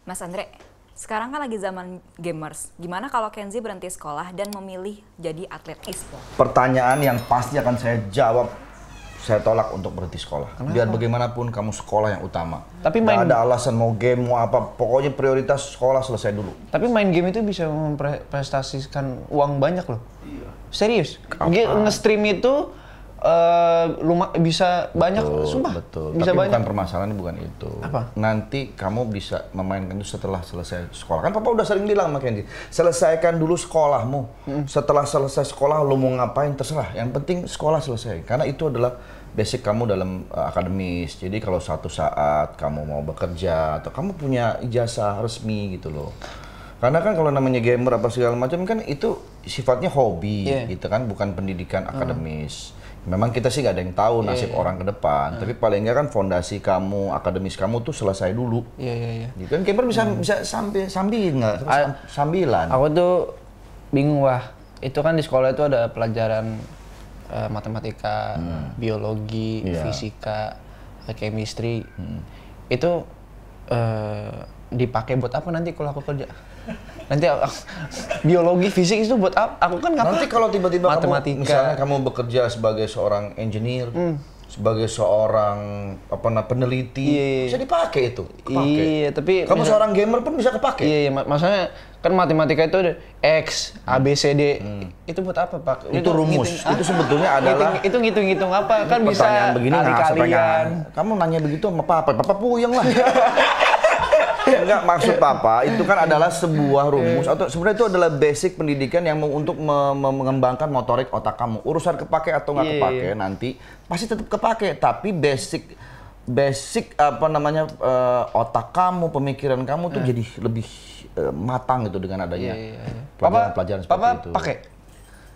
Mas Andre, sekarang kan lagi zaman gamers. Gimana kalau Kenzi berhenti sekolah dan memilih jadi atlet e-sport? Pertanyaan yang pasti akan saya jawab, saya tolak untuk berhenti sekolah. Kenapa? Biar bagaimanapun kamu sekolah yang utama. Tapi Nggak ada alasan mau game, mau apa. Pokoknya prioritas sekolah selesai dulu. Tapi main game itu bisa memprestasikan uang banyak loh. Iya. Serius. Apa? Nge-stream itu bisa banyak, sumpah. Betul. Bisa Tapi banyak. bukan permasalahannya bukan itu. Apa? Nanti kamu bisa memainkan itu setelah selesai sekolah. Kan papa udah sering bilang sama Candy, selesaikan dulu sekolahmu. Setelah selesai sekolah lu mau ngapain terserah. Yang penting sekolah selesai. Karena itu adalah basic kamu dalam akademis. Jadi kalau suatu saat kamu mau bekerja atau kamu punya ijazah resmi gitu loh. Karena kan kalau namanya gamer apa segala macam kan itu sifatnya hobi gitu kan, bukan pendidikan akademis. Memang kita sih nggak ada yang tahu nasib orang ke depan, tapi paling nggak kan fondasi kamu, akademis kamu tuh selesai dulu. Iya. Gitu kan gamer bisa sambilan. Aku tuh bingung wah. Itu kan di sekolah itu ada pelajaran matematika, biologi, fisika, chemistry. Itu dipakai buat apa nanti kalau aku kerja? Nanti biologi, fisik itu buat apa? Aku kan nggak. Nanti kalau tiba-tiba matematika. misalnya kamu bekerja sebagai seorang engineer, sebagai seorang peneliti, bisa dipakai itu. Kepake. Iya, tapi kamu seorang gamer pun bisa kepake. Iya, maksudnya kan matematika itu ada X, A, B, C, D. Itu buat apa, Pak? Itu rumus. Itu sebetulnya adalah itu ngitung-ngitung apa? Kan bisa pertanyaan begini kali-kalian. Kamu nanya begitu sama papa puyeng lah. Enggak, maksud papa itu kan adalah sebuah rumus atau sebenarnya itu adalah basic pendidikan yang untuk mengembangkan motorik otak kamu. Urusan kepake atau nggak kepake nanti pasti tetap kepake, tapi basic apa namanya otak kamu, pemikiran kamu tuh jadi lebih matang gitu dengan adanya pelajaran seperti itu.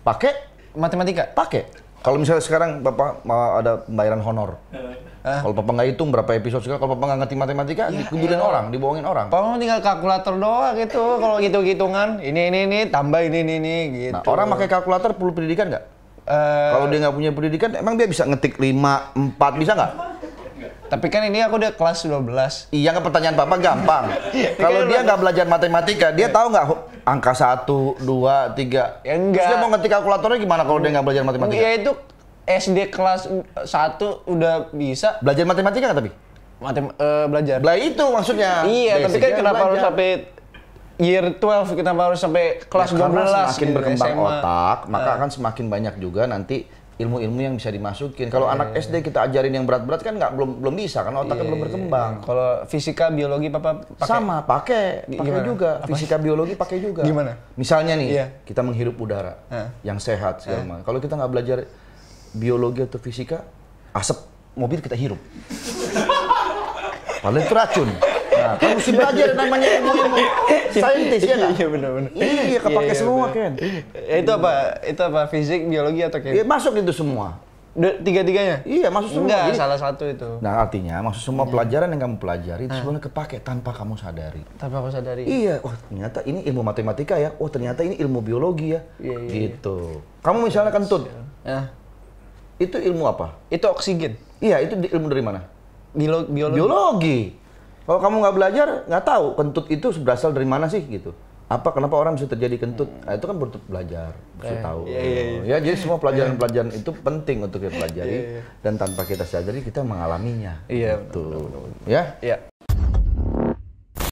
Pakai Matematika? pakai. Kalau misalnya sekarang Bapak mau ada pembayaran honor. Kalau Papa nggak hitung berapa episode sekarang, kalau Papa nggak ngerti matematika, dikuburin orang, dibohongin orang. Papa tinggal kalkulator doang gitu, kalau hitung-hitungan. Ini, tambah ini, gitu. Nah, orang pakai kalkulator perlu pendidikan nggak? Kalau dia nggak punya pendidikan, emang dia bisa ngetik 5, 4, bisa nggak? Tapi kan ini aku udah kelas 12. Iya, nggak, pertanyaan Papa gampang. Kalau dia nggak belajar matematika, dia tahu nggak angka 1, 2, 3? Ya enggak. Terus dia mau ngetik kalkulatornya gimana kalau dia nggak belajar matematika? Ya itu SD kelas 1 udah bisa. Belajar matematika nggak tapi? Belajar. Lah itu maksudnya. Iya, tapi kan kenapa harus sampai year 12, kenapa harus sampai kelas 12? Karena semakin gitu, berkembang SMA. otak, maka akan semakin banyak juga nanti ilmu-ilmu yang bisa dimasukin. Kalau anak SD kita ajarin yang berat-berat kan belum bisa, karena otaknya belum berkembang. Kalau fisika, biologi, Papa pakai? Sama, pakai juga. Fisika, biologi pakai juga. Gimana? Misalnya nih, kita menghirup udara yang sehat segala macam. Kalau kita nggak belajar biologi atau fisika, asap mobil kita hirup. Padahal itu racun. Nah, kan mesti belajar namanya ilmu-ilmu saintis ya nggak? Iya, benar. Iya, kepake semua Ken. Itu apa? Fisik, biologi atau Iya, kayak? masuk itu semua. Tiga-tiganya? Iya, masuk semua. Enggak, Jadi, salah satu itu. nah, artinya maksud semua pelajaran yang kamu pelajari itu sebenarnya kepake tanpa kamu sadari. Tanpa aku sadari. Iya, oh ternyata ini ilmu matematika ya. Oh ternyata ini ilmu biologi ya. Iya. Gitu. Kamu misalnya kentut, Ya. itu ilmu apa? Itu oksigen. Iya, itu ilmu dari mana? Biologi. Biologi. Kalau kamu nggak belajar, nggak tahu kentut itu berasal dari mana sih gitu. Kenapa orang bisa terjadi kentut? Nah, itu kan butuh belajar, butuh tahu. Iya. Ya, jadi semua pelajaran-pelajaran itu penting untuk kita pelajari dan tanpa kita sadari kita mengalaminya. Iya, Gitu. Ya? Iya.